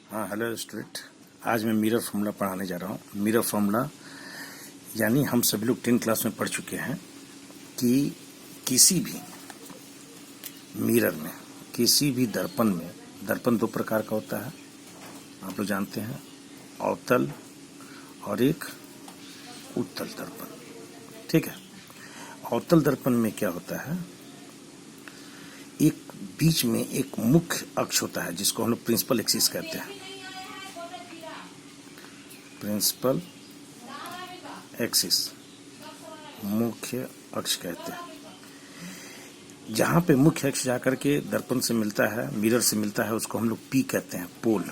हाँ, hello student. आज मैं मिरर फॉर्मूला पढ़ाने जा रहा हूँ। मिरर फॉर्मूला यानी हम सभी लोग 10 क्लास में पढ़ चुके हैं कि किसी भी मिरर में, किसी भी दर्पण में, दर्पण दो प्रकार का होता है, आप लोग जानते हैं, अवतल और एक उत्तल दर्पण। ठीक है। अवतल दर्पण में क्या होता है, एक बीच में एक मुख्य अक्ष होता है जिसको हम लोग प्रिंसिपल एक्सिस कहते हैं। प्रिंसिपल एक्सिस, मुख्य अक्ष कहते हैं। जहाँ पे मुख्य अक्ष जाकर के दर्पण से मिलता है, मिरर से मिलता है, उसको हम लोग पी कहते हैं, पोल।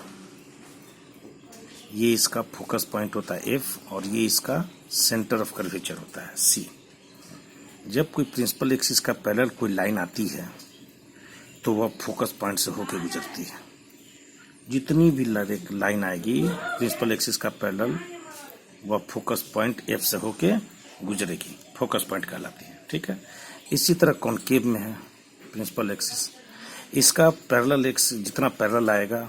ये इसका फोकस पॉइंट होता है एफ, और ये इसका सेंटर ऑफ कर्वेचर होता है सी। जब कोई प्रिंसिपल एक्सिस का पैरेलल कोई लाइन आती है तो वह फोकस पॉइंट से होकर गुजरती है। जितनी भी लाइन आएगी प्रिंसिपल एक्सिस का पैरेलल, वह फोकस पॉइंट एफ से होके गुजरेगी, फोकस पॉइंट कहलाती है। ठीक है। इसी तरह कॉनकेव में है प्रिंसिपल एक्सिस, इसका पैरेलल एक्स जितना पैरेलल आएगा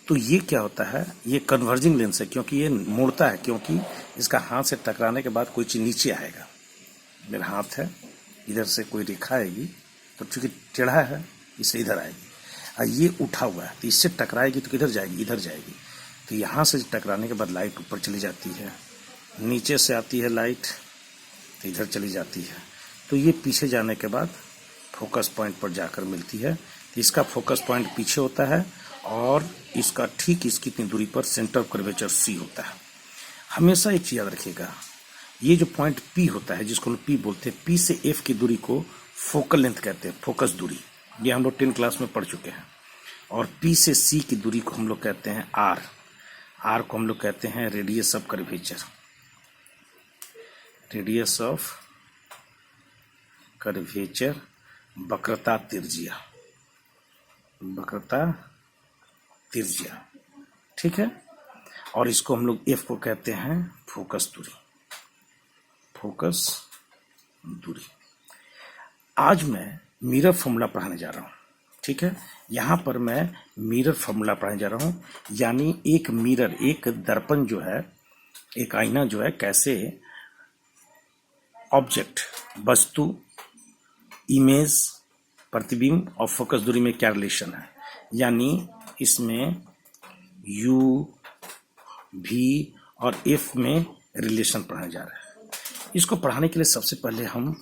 तो ये क्या होता है, ये कन्वर्जिंग लेंस है, क्योंकि ये मोड़ता है, क्योंकि इसका हाथ से टकराने के बाद कोई चीज नीचे आएगा। मेरा हाथ है, इधर से कोई रेखा आएगी तो चूंकि टेढ़ा है इससे इधर आएगी, और ये उठा हुआ है तो इससे टकराएगी तो किधर जाएगी, इधर जाएगी। तो यहाँ से टकराने के बाद लाइट ऊपर चली जाती है, नीचे से आती है लाइट तो इधर चली जाती है, तो ये पीछे जाने के बाद फोकस पॉइंट पर जाकर मिलती है। तो इसका फोकस पॉइंट पीछे होता है और इसका ठीक इसकी इतनी दूरी पर सेंटर ऑफ कर्वेचर सी होता है। हमेशा एक चीज याद रखिएगा, ये जो पॉइंट पी होता है जिसको हम पी बोलते हैं, पी से एफ की दूरी को फोकल लेंथ कहते हैं, फोकस दूरी। ये हम लोग 10 क्लास में पढ़ चुके हैं। और पी से सी की दूरी को हम लोग कहते हैं आर। आर को हम लोग कहते हैं radius of curvature, radius of curvature, वक्रता त्रिज्या, वक्रता त्रिज्या। ठीक है। और इसको हम लोग एफ को कहते हैं फोकस दूरी, फोकस दूरी। आज मैं मिरर फॉर्मूला पढ़ाने जा रहा हूँ। ठीक है। यहाँ पर मैं मिरर फॉर्मूला पढ़ाने जा रहा हूँ, यानी एक मिरर, एक दर्पण जो है, एक आईना जो है, कैसे ऑब्जेक्ट, वस्तु, इमेज, प्रतिबिंब और फोकस दूरी में क्या रिलेशन है, यानी इसमें यू, भी और एफ में रिलेशन पढ़ाने जा रहे हैं। इसको पढ़ाने के लिए सबसे पहले हम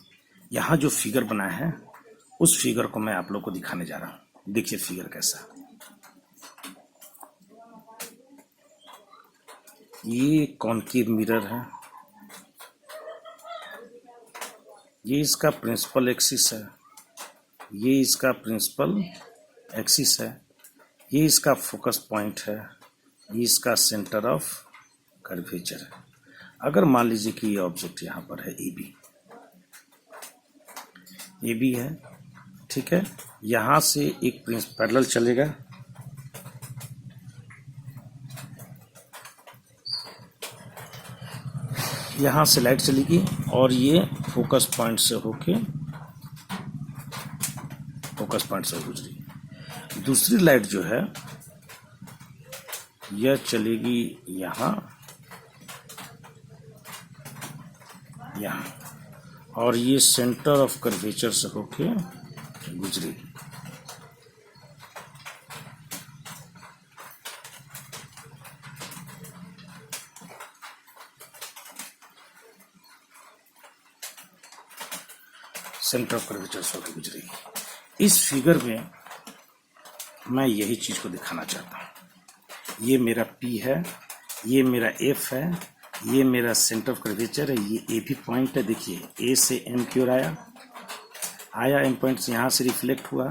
यहाँ जो फिगर बनाए हैं उस फिगर को मैं आप लोग को दिखाने जा रहा हूं। देखिए फिगर कैसा, ये कॉनकेव मिरर है, ये इसका प्रिंसिपल एक्सिस है, ये इसका प्रिंसिपल एक्सिस है, ये इसका फोकस पॉइंट है, ये इसका सेंटर ऑफ कर्वेचर है। अगर मान लीजिए कि ये ऑब्जेक्ट यहाँ पर है ए बी है, ठीक है, यहां से एक पैरेलल चलेगा, यहां से लाइट चलेगी और ये फोकस पॉइंट से होके फोकस पॉइंट से गुजरेगी। दूसरी लाइट जो है यह चलेगी यहां, और ये सेंटर ऑफ कर्वेचर से होके गुजरेगी। सेंटर ऑफ कर्वेचर से होके गुजरेगी। इस फिगर में मैं यही चीज को दिखाना चाहता हूं। ये मेरा P है, ये मेरा F है, ये मेरा सेंटर ऑफ कर्वेचर है, ये ए भी पॉइंट है। देखिए ए से एम की ओर आया, एम पॉइंट से यहाँ से रिफ्लेक्ट हुआ,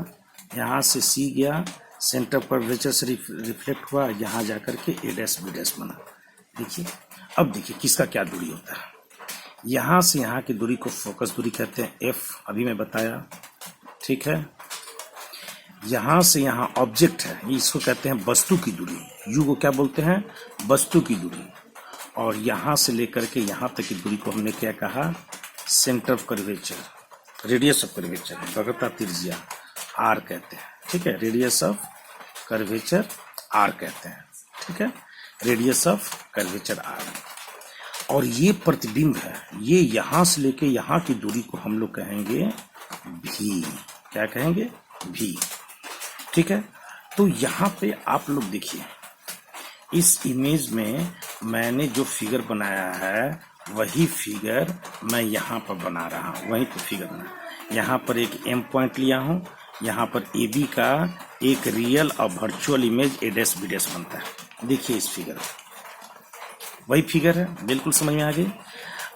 यहाँ से सी गया, सेंटर ऑफ कर्वेचर से रिफ्लेक्ट हुआ, यहाँ जाकर के ए डैश बी डैश बना। देखिए अब देखिए किसका क्या दूरी होता है। यहाँ से यहाँ की दूरी को फोकस दूरी कहते हैं, एफ अभी मैं बताया। ठीक है। यहाँ से यहाँ ऑब्जेक्ट है, इसको कहते हैं वस्तु की दूरी, यू को क्या बोलते हैं, वस्तु की दूरी। और यहाँ से लेकर के यहाँ तक की दूरी को हमने क्या कहा, centre of curvature, radius of curvature, वक्रता त्रिज्या आर कहते हैं। ठीक है। रेडियस ऑफ कर्वेचर आर कहते हैं। ठीक है, रेडियस ऑफ कर्वेचर आर। और ये प्रतिबिंब है, ये यहां से लेके यहां की दूरी को हम लोग कहेंगे भी। क्या कहेंगे? भी। ठीक है, तो यहां पे आप लोग देखिए, इस इमेज में मैंने जो फिगर बनाया है वही फिगर मैं यहाँ पर बना रहा हूँ, वही तो फिगर बना। यहाँ पर एक एम पॉइंट लिया हूँ, यहाँ पर ए बी का एक रियल और virtual image A dash B dash बनता है। देखिए इस फिगर में वही फिगर है, बिल्कुल समझ में आ गई।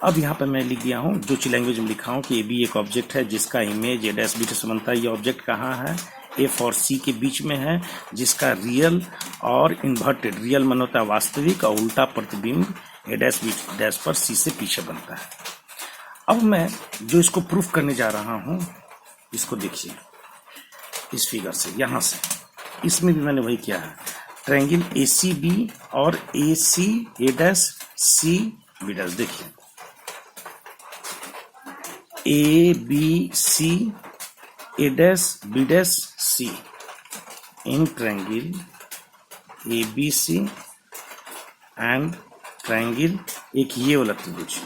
अब यहाँ पर मैं लिख दिया हूँ जो ची लैंग्वेज में लिखा हूँ कि ए बी एक ऑब्जेक्ट है जिसका image A dash B dash बनता है। ये ऑब्जेक्ट कहाँ है? एफ और सी के बीच में है, जिसका रियल और इन्वर्टेड, रियल मन होता है वास्तविक और उल्टा प्रतिबिंब ए डैश बी डैश पर सी से पीछे बनता है। अब मैं जो इसको प्रूफ करने जा रहा हूँ, इसको देखिए इस फिगर से, यहाँ से, इसमें भी मैंने वही किया है। ट्रायंगल ए सी बी और A C A dash C B dash, देखिए A B C A dash B dash C in triangle A B C and triangle एक ये वाला त्रिभुज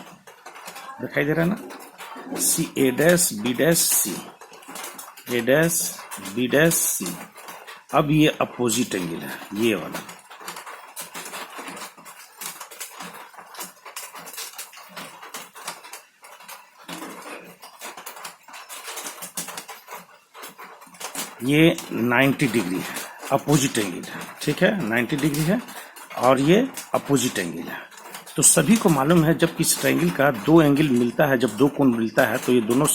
दिखाई दे रहा है ना, C A dash B dash C, A dash B dash C. अब ये अपोजिट एंगल है, ये वाला। ये 90 डिग्री है, अपोजिट एंगल है। ठीक है, 90 डिग्री है और ये अपोजिट एंगल है। तो सभी को मालूम है जब किसी ट्रायंगल का दो एंगल मिलता है, जब दो कोण मिलता है तो ये दोनों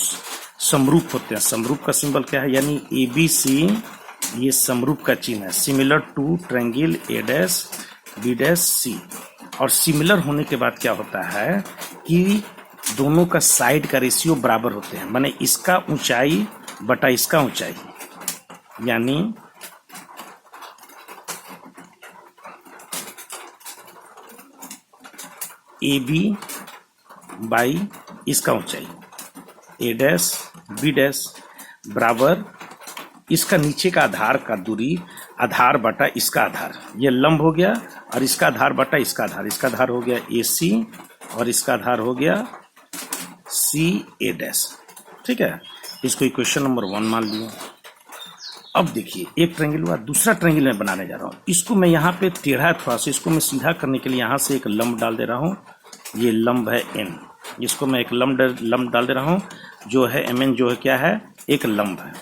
समरूप होते हैं। समरूप का सिंबल क्या है? यानी ए बी सी ये समरूप का चिन्ह है, similar to triangle A dash B dash C. और सिमिलर होने के बाद क्या होता है कि दोनों का साइड का रेशियो बराबर होते हैं, माने इसका ऊंचाई बटा इसका ऊंचाई, यानी ए बी बाई इसका ऊंचाई, ए डैश बी डैश बराबर इसका नीचे का आधार का दूरी, आधार बटा इसका आधार, ये लंब हो गया, और इसका आधार बटा इसका आधार, इसका आधार हो गया ए सी और इसका आधार हो गया सी ए डैश। ठीक है, इसको इक्वेशन नंबर 1 मान लिया। अब देखिए एक ट्रायंगल हुआ, दूसरा ट्रायंगल मैं बनाने जा रहा हूँ। इसको मैं यहाँ पे टेढ़ा थोड़ा सा, इसको मैं सीधा करने के लिए यहाँ से एक लंब डाल दे रहा हूँ। ये लंब है एन, इसको मैं एक लंब डाल दे रहा हूँ जो है एम एन, जो है क्या है? एक लंब है।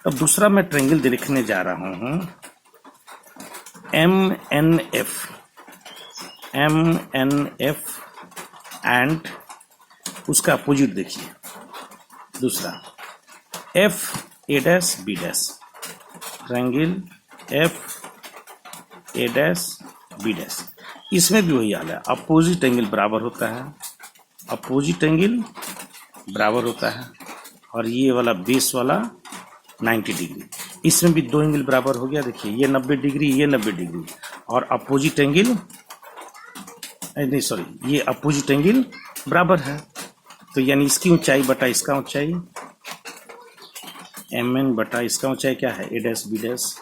अब दूसरा मैं ट्रायंगल देखने जा रहा हूँ एम एन एफ एंड उसका अपोजिट देखिए दूसरा F A dash B dash, triangle F A dash B dash. इसमें भी वही हाल है, अपोजिट एंगल बराबर होता है, अपोजिट एंगल बराबर होता है, और ये वाला बेस वाला 90 डिग्री। इसमें भी दो एंगल बराबर हो गया, देखिए ये 90 डिग्री, ये 90 डिग्री, और अपोजिट एंगल नहीं सॉरी, ये अपोजिट एंगल बराबर है। तो यानी इसकी ऊंचाई बटा इसका ऊंचाई, एम एन बटा इसका ऊंचाई क्या है? ए डैश बी डैश,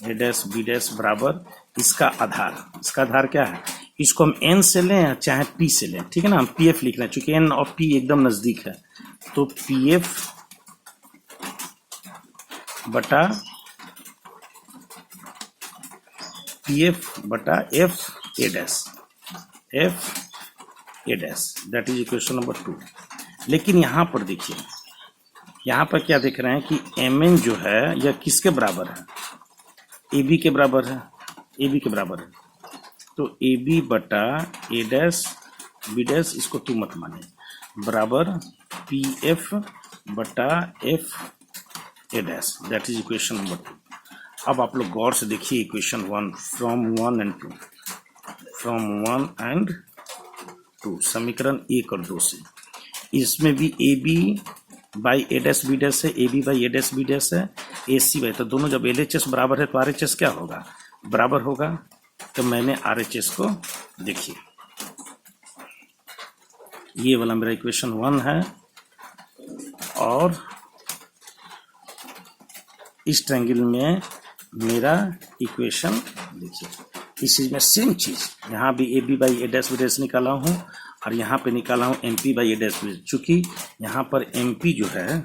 ए डैश बी डैश बराबर इसका आधार, इसका आधार क्या है? इसको हम एन से लें चाहे पी से लें, ठीक है ना, हम पी एफ लिख रहे हैं चूंकि एन और पी एकदम नजदीक है, तो पी एफ बटा F A dash, F A dash, that is equation number 2। लेकिन यहां पर देखिए, यहां पर क्या देख रहे हैं कि एम एन जो है यह किसके बराबर है? ए बी के बराबर है, ए बी के बराबर है। तो ए बी बटा ए डैश बी डैश, इसको तू मत माने, बराबर पी एफ बटा F A dash, that is equation number 2। अब आप लोग गौर से देखिए equation 1 from 1 and 2, from 1 and 2, समीकरण 1 और 2 से। इसमें भी A B by A dash B dash है, A B by A dash B dash है, ए सी बाई, तो दोनों जब एल एच एस बराबर है तो आर एच एस क्या होगा? बराबर होगा। तो मैंने आर एच एस को देखिए, ये वाला मेरा इक्वेशन 1 है, और इस ट्रायंगल में मेरा इक्वेशन देखिए इस चीज़ में सेम चीज़, यहाँ भी A B by A dash B dash निकाला हूँ और यहाँ पे निकाला हूँ M P by A dash B, चूँकि यहाँ पर एम पी जो है,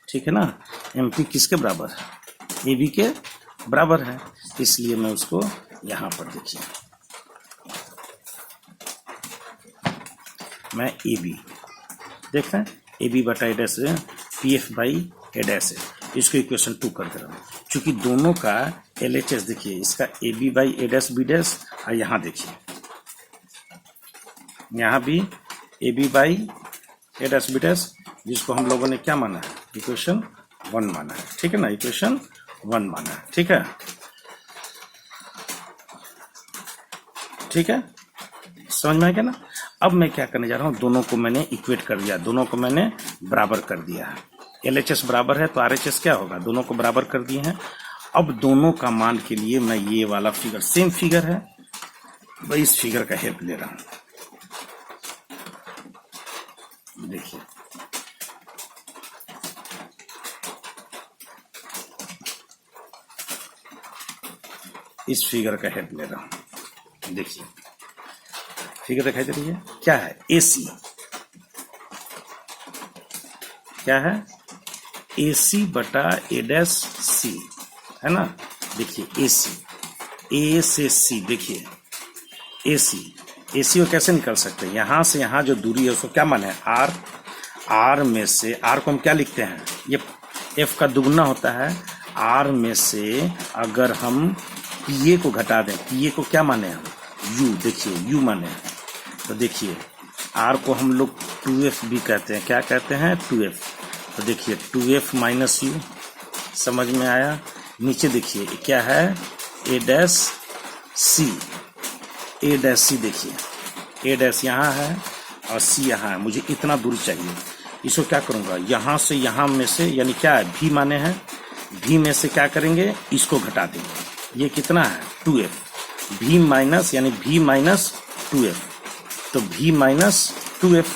ठीक है ना, एम पी किसके बराबर है, ए बी के बराबर है, इसलिए मैं उसको यहाँ पर देखिए मैं ए बी देख रहे हैं, ए बी बटा A dash P F by A dash है, इसको इक्वेशन 2 कर दे रहा हूँ। चूँकि दोनों का एल एच एस देखिए, इसका A B by A dash B dash, और यहाँ देखिए यहाँ भी A B by A dash B dash, जिसको हम लोगों ने क्या माना है, इक्वेशन 1 माना है, ठीक है ना, इक्वेशन 1 माना है, ठीक है, ठीक है, समझ में आ गया ना। अब मैं क्या करने जा रहा हूँ, दोनों को मैंने इक्वेट कर दिया, दोनों को मैंने बराबर कर दिया है, एल एच एस बराबर है तो आर एच एस क्या होगा, दोनों को बराबर कर दिए हैं। अब दोनों का मान के लिए मैं ये वाला फिगर, सेम फिगर है, मैं इस फिगर का हेल्प ले रहा हूँ। देखिए इस फिगर का हेल्प ले रहा हूँ, देखिए फिगर दिखाई दे रही है, क्या है, ए सी, क्या है, ए सी बटा ए डैश सी, है ना, देखिए ए सी, ए से सी, देखिए ए सी को कैसे निकाल सकते हैं, यहाँ से यहाँ जो दूरी है उसको क्या माने, आर, आर में से, आर को हम क्या लिखते हैं, ये एफ का दुगुना होता है, आर में से अगर हम पी ए को घटा दें, पी ए को क्या माने हम, यू, देखिए यू माने, तो देखिए आर को हम लोग 2f भी कहते हैं, क्या कहते हैं, 2f, तो देखिए 2f माइनस यू, समझ में आया। नीचे देखिए क्या है, ए डैश सी, ए डैश सी, देखिए ए डैश यहाँ है और सी यहाँ है, मुझे इतना दूरी चाहिए, इसको क्या करूँगा, यहाँ से यहाँ में से, यानी क्या है, भी माने हैं, भी में से क्या करेंगे, इसको घटा देंगे, ये कितना है, 2f, भी माइनस, यानी भी माइनस 2f, तो v माइनस 2f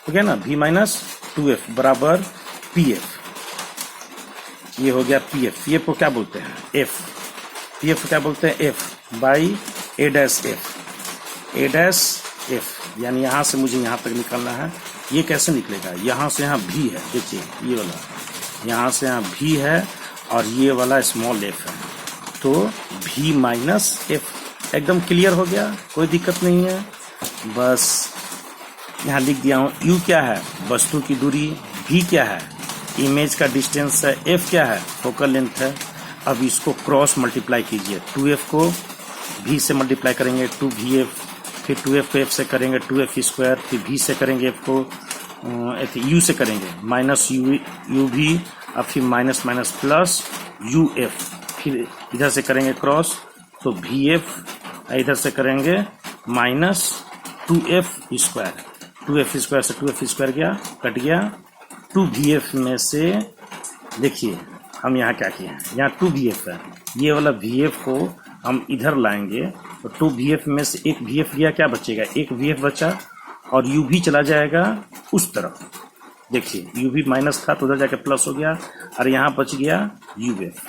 हो गया ना, v माइनस 2f बराबर पी एफ, ये हो गया पी एफ, पी एफ को क्या बोलते हैं, f, पी एफ को क्या बोलते हैं, f by A dash F, A dash F, यानी यहाँ से मुझे यहाँ तक निकालना है, ये कैसे निकलेगा, यहाँ से यहाँ v है, देखिए ये वाला, यहाँ से यहाँ v है और ये वाला स्मॉल f है, तो v माइनस एफ, एकदम क्लियर हो गया, कोई दिक्कत नहीं है। बस यहाँ लिख दिया हूँ, u क्या है, वस्तु की दूरी, v क्या है, इमेज का डिस्टेंस है, f क्या है, फोकल लेंथ है। अब इसको क्रॉस मल्टीप्लाई कीजिए, 2f को v से मल्टीप्लाई करेंगे 2vf, फिर 2f को f से करेंगे 2f स्क्वायर, फिर v से करेंगे f को u से करेंगे माइनस u v, अब फिर माइनस माइनस प्लस uf, फिर इधर से करेंगे क्रॉस तो vf, इधर से करेंगे minus 2f square, 2f square से 2f स्क्वायर गया, कट गया, 2vf में से देखिए हम यहाँ क्या किए हैं, यहाँ 2vf है, ये वाला vf को हम इधर लाएंगे तो 2vf में से एक vf गया, क्या बचेगा, एक vf बचा और u भी चला जाएगा उस तरफ, देखिए u भी माइनस था तो उधर जाके प्लस हो गया और यहाँ बच गया uf,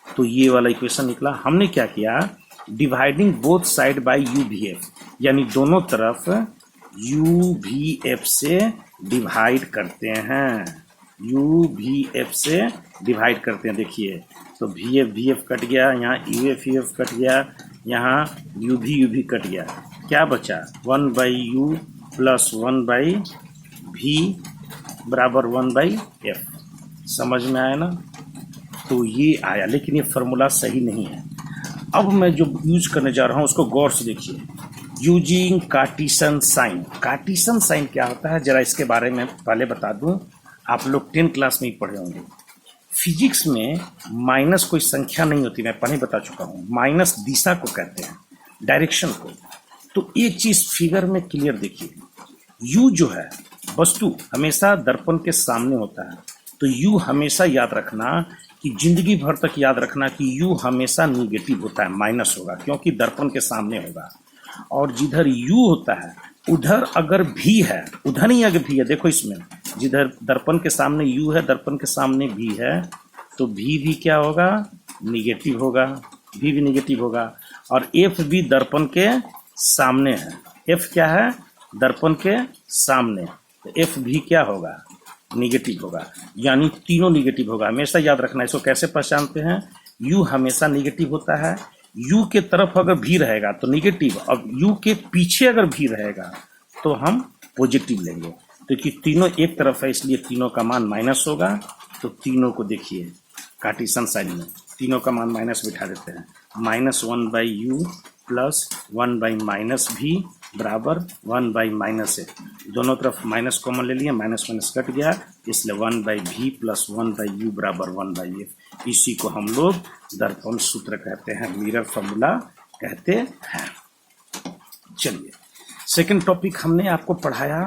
तो ये वाला इक्वेशन निकला। हमने क्या किया, dividing both side by uvf, यानी दोनों तरफ uvf से डिवाइड करते हैं, uvf से डिवाइड करते हैं, देखिए तो vf कट गया, यहाँ uf कट गया, यहाँ uv कट गया, क्या बचा 1 by you plus 1 by v बराबर 1 बाई f, समझ में आया ना। तो ये आया, लेकिन ये फार्मूला सही नहीं है। अब मैं जो यूज करने जा रहा हूँ उसको गौर से देखिए, using Cartesian sign. Cartesian sign क्या होता है जरा इसके बारे में पहले बता दूं, आप लोग 10th क्लास में ही पढ़े होंगे। फिजिक्स में माइनस कोई संख्या नहीं होती, मैं पहले बता चुका हूँ, माइनस दिशा को कहते हैं, डायरेक्शन को। तो एक चीज फिगर में क्लियर देखिए, यू जो है वस्तु हमेशा दर्पण के सामने होता है, तो यू हमेशा याद रखना कि जिंदगी भर तक याद रखना कि यू हमेशा निगेटिव होता है, माइनस होगा, क्योंकि दर्पण के सामने होगा। और जिधर यू होता है उधर अगर भी है, उधर ही अगर भी है, देखो इसमें जिधर दर्पण के सामने यू है, दर्पण के सामने भी है, तो भी क्या होगा, निगेटिव होगा, भी निगेटिव होगा। और एफ भी दर्पण के सामने है। एफ क्या है? दर्पण के सामने। तो एफ भी क्या होगा? निगेटिव होगा, यानी तीनों निगेटिव होगा। हमेशा याद रखना। इसको कैसे पहचानते हैं? यू हमेशा निगेटिव होता है। यू के तरफ अगर भी रहेगा तो निगेटिव, और यू के पीछे अगर भी रहेगा तो हम पॉजिटिव लेंगे। तो कि तीनों एक तरफ है इसलिए तीनों का मान माइनस होगा। तो तीनों को देखिए कार्टेशियन साइन में तीनों का मान माइनस बिठा देते हैं। -1/u प्लस 1/-v बराबर 1/-a। दोनों तरफ माइनस कॉमन ले लिए, माइनस माइनस कट गया, इसलिए 1/v प्लस 1/u बराबर 1/f। इसी को हम लोग दर्पण सूत्र कहते हैं, मिरर फॉर्मूला कहते हैं। चलिए, सेकंड टॉपिक हमने आपको पढ़ाया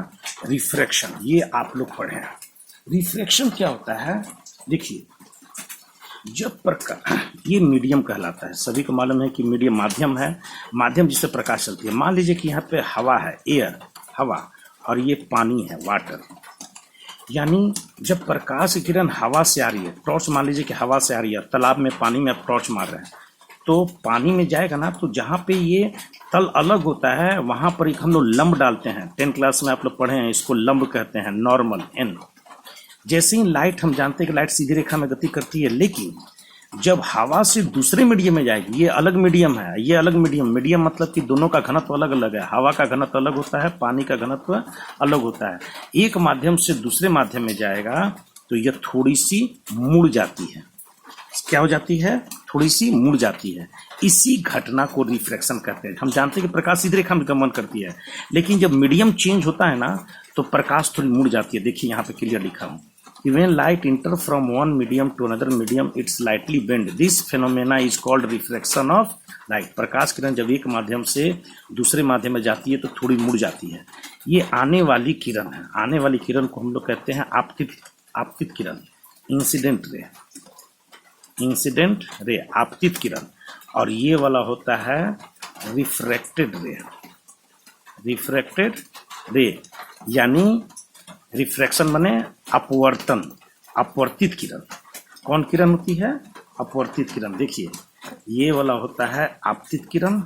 रिफ्रैक्शन। ये आप लोग पढ़े हैं। रिफ्रैक्शन क्या होता है? देखिए, जब प्रकाश, ये मीडियम कहलाता है। सभी को मालूम है कि मीडियम माध्यम है, माध्यम जिससे प्रकाश चलती है। मान लीजिए कि यहाँ पे हवा है, एयर, हवा, और ये पानी है, वाटर। यानी जब प्रकाश की किरण हवा से आ रही है, टॉर्च मान लीजिए कि हवा से आ रही है, तालाब में पानी में आप टॉर्च मार रहे हैं, तो पानी में जाएगा ना, तो जहाँ पे ये तल अलग होता है वहाँ पर एक हम लोग लंब डालते हैं। 10th क्लास में आप लोग पढ़े हैं, इसको लंब कहते हैं, नॉर्मल, एन। जैसे ही लाइट, हम जानते हैं कि लाइट सीधी रेखा में गति करती है, लेकिन जब हवा से दूसरे मीडियम में जाएगी, ये अलग मीडियम है, ये अलग मीडियम, मीडियम मतलब कि दोनों का घनत्व अलग अलग है। हवा का घनत्व अलग होता है, पानी का घनत्व अलग होता है। एक माध्यम से दूसरे माध्यम में जाएगा तो यह थोड़ी सी मुड़ जाती है। क्या हो जाती है? थोड़ी सी मुड़ जाती है। इसी घटना को रिफ्रैक्शन कहते हैं। हम जानते हैं कि प्रकाश सीधी रेखा में गमन करती है, लेकिन जब मीडियम चेंज होता है ना, तो प्रकाश थोड़ी मुड़ जाती है। देखिए यहाँ पे क्लियर लिखा हूँ, when light enter from one medium to another medium, it slightly bend. This phenomena is called refraction of light. प्रकाश किरण जब एक माध्यम से दूसरे माध्यम में जाती है तो थोड़ी मुड़ जाती है। ये आने वाली किरण है। आने वाली किरण को हम लोग कहते हैं आपतित किरण, इंसिडेंट रे, इंसिडेंट रे, आपतित किरण। और ये वाला होता है रिफ्रैक्टेड रे, रिफ्रैक्टेड रे, यानी रिफ्रैक्शन माने अपवर्तन, अपवर्तित किरण। कौन किरण होती है? अपवर्तित किरण। देखिए, ये वाला होता है आपतित किरण,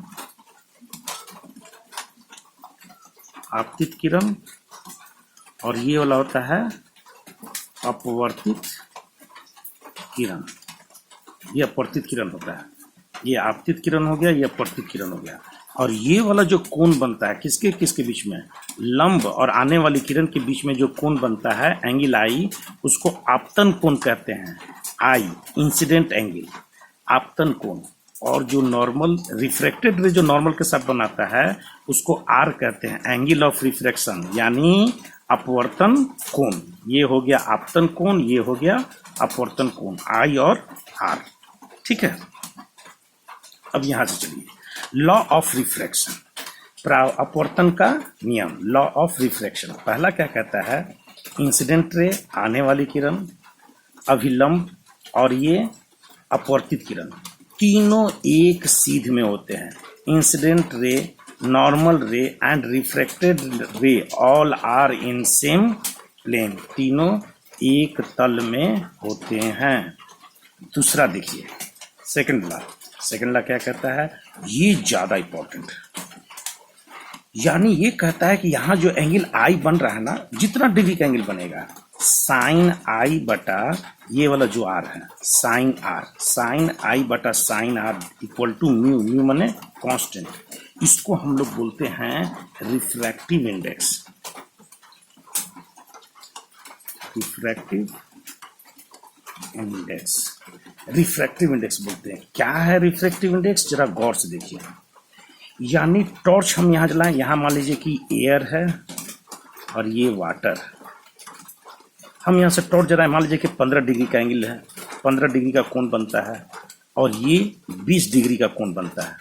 आपतित किरण, और ये वाला होता है अपवर्तित किरण। ये अपवर्तित किरण होता है। ये आपतित किरण हो गया, ये अपवर्तित किरण हो गया। और ये वाला जो कोण बनता है, किसके किसके बीच में? लंब और आने वाली किरण के बीच में जो कोण बनता है, एंगल आई, उसको आपतन कोण कहते हैं। आई, इंसिडेंट एंगल, आपतन कोण। और जो नॉर्मल रिफ्रैक्टेड रे जो नॉर्मल के साथ बनाता है, उसको आर कहते हैं, एंगल ऑफ रिफ्रैक्शन, यानी अपवर्तन कोण। ये हो गया आपतन कोण, ये हो गया अपवर्तन कोण, आई और आर। ठीक है, अब यहां से चलिए, लॉ ऑफ रिफ्रैक्शन, अपवर्तन का नियम, लॉ ऑफ रिफ्रैक्शन। पहला क्या कहता है? इंसिडेंट रे, आने वाली किरण, अभिलंब, और ये अपवर्तित किरण, तीनों एक सीध में होते हैं। Incident ray, normal ray and refracted ray all are in same plane, तीनों एक तल में होते हैं। दूसरा देखिए, सेकंड लॉ। सेकंड लॉ क्या कहता है? ये ज्यादा इंपॉर्टेंट, यानी ये कहता है कि यहाँ जो एंगल आई बन रहा है ना, जितना डिग्री का एंगल बनेगा, साइन आई बटा ये वाला जो आर है, साइन आर, साइन आई बटा sine r equal to mu, mu माने कांस्टेंट। इसको हम लोग बोलते हैं refractive index, refractive index, refractive index बोलते हैं। क्या है रिफ्रैक्टिव इंडेक्स? जरा गौर से देखिए। यानी टॉर्च हम यहाँ जलाएं, यहाँ मान लीजिए कि एयर है और ये वाटर, हम यहाँ से टॉर्च जलाएं, मान लीजिए कि 15 डिग्री का एंगल है, 15 डिग्री का कोण बनता है, और ये 20 डिग्री का कोण बनता है।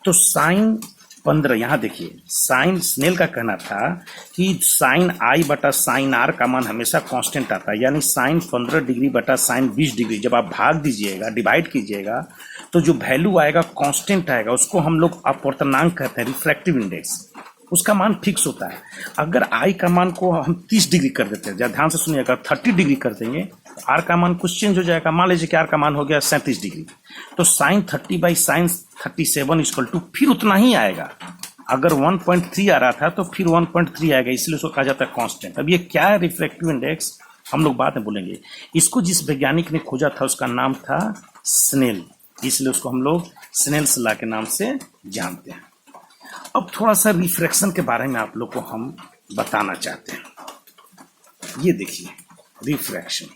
तो साइन 15, यहाँ देखिए, साइन, स्नेल का कहना था कि साइन आई बटा साइन आर का मान हमेशा कांस्टेंट आता है, यानी साइन 15 डिग्री बटा साइन 20 डिग्री जब आप भाग दीजिएगा, डिवाइड कीजिएगा, तो जो वैल्यू आएगा कांस्टेंट आएगा, उसको हम लोग अपवर्तनांक कहते हैं, रिफ्रैक्टिव इंडेक्स। उसका मान फिक्स होता है। अगर आई का मान को हम 30 डिग्री कर देते हैं, ध्यान से सुनिए, अगर 30 डिग्री कर देंगे तो आर का मान कुछ चेंज हो जाएगा। मान लीजिए कि आर का मान हो गया 37 डिग्री, तो sine 30 by sine 37 equal to फिर उतना ही आएगा। अगर 1.3 आ रहा था तो फिर 1.3 आएगा, इसलिए उसको कहा जाता है कांस्टेंट। अब ये क्या है रिफ्रैक्टिव इंडेक्स, हम लोग बाद में बोलेंगे। इसको जिस वैज्ञानिक ने खोजा था उसका नाम था स्नेल, इसलिए उसको हम लोग स्नेल्स लॉ के नाम से जानते हैं। अब थोड़ा सा रिफ्रैक्शन के बारे में आप लोग को हम बताना चाहते हैं। ये देखिए रिफ्रैक्शन।